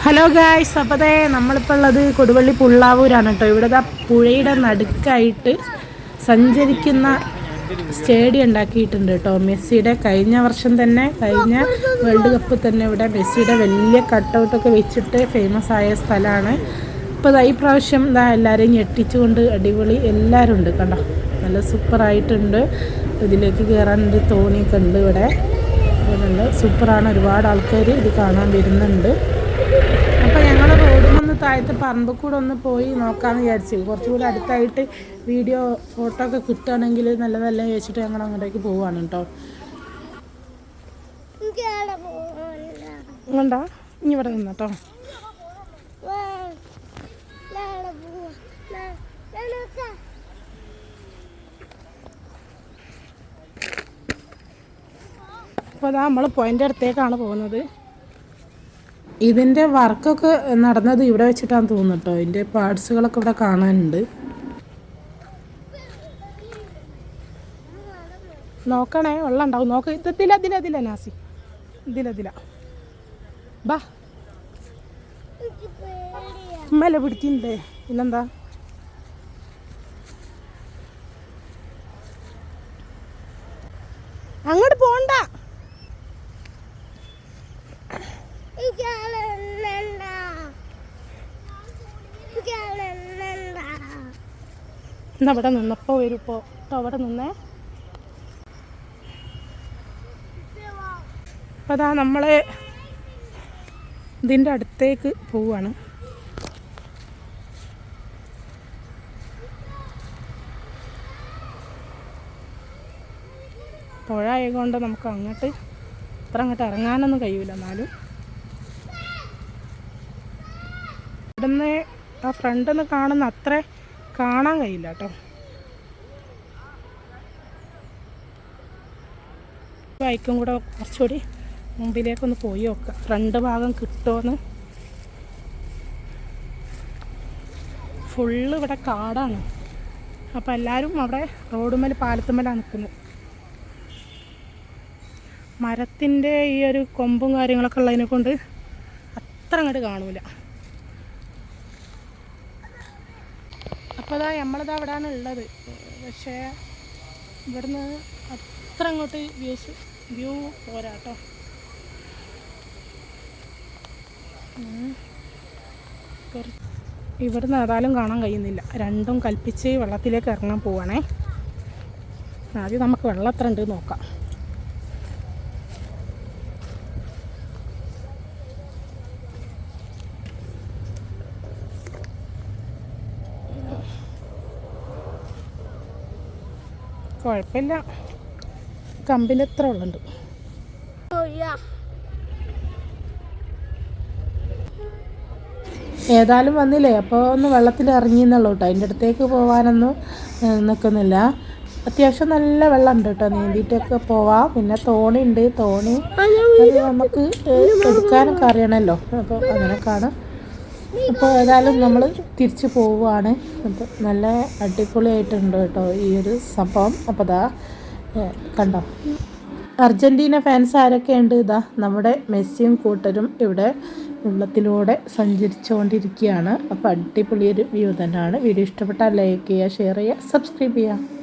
Hello guys, അപ്പോൾ നമ്മളിപ്പോൾ ഉള്ളത് കൊടുവള്ളി പുള്ളാവൂരാണ് കേട്ടോ. ഇവിടെ പുഴയുടെ നടുക്കായിട്ട് സഞ്ചരിക്കുന്ന സ്റ്റേഡിയം ഉണ്ടാക്കിയിട്ടുണ്ട് കേട്ടോ. മെസ്സിയുടെ കഴിഞ്ഞ വർഷം തന്നെ, കഴിഞ്ഞ വേൾഡ് കപ്പ് തന്നെ ഇവിടെ മെസ്സിയുടെ വലിയ കട്ടൗട്ടൊക്കെ വെച്ചിട്ട് ഫേമസ് ആയ സ്ഥലമാണ്. ഇപ്പോൾ ഈ പ്രാവശ്യം എല്ലാവരെയും ഞെട്ടിച്ചുകൊണ്ട് അടിപൊളി എല്ലാവരും ഉണ്ട് കണ്ടോ. നല്ല സൂപ്പറായിട്ടുണ്ട്. ഇതിലേക്ക് കയറാനുണ്ട്, തോണിയൊക്കെ ഉണ്ട് ഇവിടെ. നല്ല സൂപ്പറാണ്. ഒരുപാട് ആൾക്കാർ ഇത് കാണാൻ വരുന്നുണ്ട്. അപ്പോൾ ഞങ്ങൾ റോഡിൽ നിന്ന് താഴത്തെ പറമ്പ് കൂടെ ഒന്ന് പോയി നോക്കാമെന്ന് വിചാരിച്ചു. കുറച്ചുകൂടി അടുത്തായിട്ട് വീഡിയോ ഫോട്ടോ ഒക്കെ കിട്ടുകയാണെങ്കിൽ നല്ലതല്ല വിചാരിച്ചിട്ട് ഞങ്ങൾ അങ്ങോട്ടേക്ക് പോവാണ് കേട്ടോ. വേണ്ട, ഇനി ഇവിടെ നിന്നോ. അപ്പോൾ നമ്മൾ പോയിൻ്റ് അടുത്തേക്കാണ് പോകുന്നത്. ഇതിൻ്റെ വർക്കൊക്കെ നടന്നത് ഇവിടെ വെച്ചിട്ടാണ് തോന്നുന്നു കേട്ടോ. ഇതിൻ്റെ പാർട്സുകളൊക്കെ ഇവിടെ കാണാനുണ്ട്. നോക്കണേ, വെള്ളം ഉണ്ടാവും. നോക്ക്, ഇതില നാസി, ഇതില ബാ. ഉമ്മല പിടിക്കണ്ടേ, പിന്നെന്താ. അങ്ങോട്ട് പോണ്ട. അവിടെ നിന്നപ്പോൾ വരുമ്പോൾ അവിടെ നിന്നേ. അപ്പോൾ അതാ നമ്മൾ ഇതിൻ്റെ അടുത്തേക്ക് പോവാണ്. പുഴ ആയതുകൊണ്ട് നമുക്ക് അങ്ങോട്ട് ഇറങ്ങാനൊന്നും കഴിയില്ല. എന്നാലും ഇവിടുന്ന് ആ ഫ്രണ്ടിൽ നിന്ന് കാണുന്ന അത്ര കാണാൻ കഴിയില്ല കേട്ടോ. ബൈക്കും കൂടെ കുറച്ചുകൂടി മുമ്പിലേക്കൊന്ന് പോയി നോക്കാം, ഫ്രണ്ട് ഭാഗം കിട്ടുമോയെന്ന്. ഫുള്ള് ഇവിടെ കാടാണ്. അപ്പോൾ എല്ലാവരും അവിടെ റോഡുമേൽ പാലത്തുമ്മലാണ് നിൽക്കുന്നത്. മരത്തിൻ്റെ ഈ ഒരു കൊമ്പും കാര്യങ്ങളൊക്കെ ഉള്ളതിനെ കൊണ്ട് അത്ര അങ്ങോട്ട് കാണൂല. അപ്പോൾ നമ്മളിത് അവിടെയാണ് ഉള്ളത്. പക്ഷേ ഇവിടുന്ന് അത്ര അങ്ങോട്ട് വ്യൂ പോരാ കേട്ടോ. ഇവിടുന്ന് ഏതായാലും കാണാൻ കഴിയുന്നില്ല. രണ്ടും കൽപ്പിച്ച് വെള്ളത്തിലേക്ക് ഇറങ്ങാൻ പോവാണേ. ആദ്യം നമുക്ക് വെള്ളം എത്ര ഉണ്ട് നോക്കാം. കുഴപ്പമില്ല, കമ്പിലെത്ര ഉള്ളുണ്ട്. ഏതായാലും വന്നില്ലേ, അപ്പോൾ ഒന്ന് വെള്ളത്തിൽ ഇറങ്ങി എന്നുള്ളൂ കേട്ടോ. അതിൻ്റെ അടുത്തേക്ക് പോകാനൊന്നും നിൽക്കുന്നില്ല. അത്യാവശ്യം നല്ല വെള്ളം ഉണ്ട് കേട്ടോ, നീന്തിയിട്ടൊക്കെ പോവാം. പിന്നെ തോണി ഉണ്ട്, തോണി അത് നമുക്ക് എടുക്കാനൊക്കെ അറിയണമല്ലോ. അപ്പോൾ അങ്ങനെയൊക്കെയാണ്. അപ്പോൾ ഏതായാലും നമ്മൾ തിരിച്ച് പോവുകയാണ്. അപ്പോൾ നല്ല അടിപൊളിയായിട്ടുണ്ട് കേട്ടോ ഈ ഒരു സംഭവം. അപ്പോൾ ഇതാ കണ്ടോ, അർജൻറ്റീന ഫാൻസ് ആരൊക്കെ ഉണ്ട്. ഇതാ നമ്മുടെ മെസ്സിയും കൂട്ടരും ഇവിടെ വെള്ളത്തിലൂടെ സഞ്ചരിച്ചുകൊണ്ടിരിക്കുകയാണ്. അപ്പോൾ അടിപൊളിയൊരു വ്യൂ തന്നെയാണ്. വീഡിയോ ഇഷ്ടപ്പെട്ടാൽ ലൈക്ക് ചെയ്യുക, ഷെയർ ചെയ്യുക, സബ്സ്ക്രൈബ് ചെയ്യുക.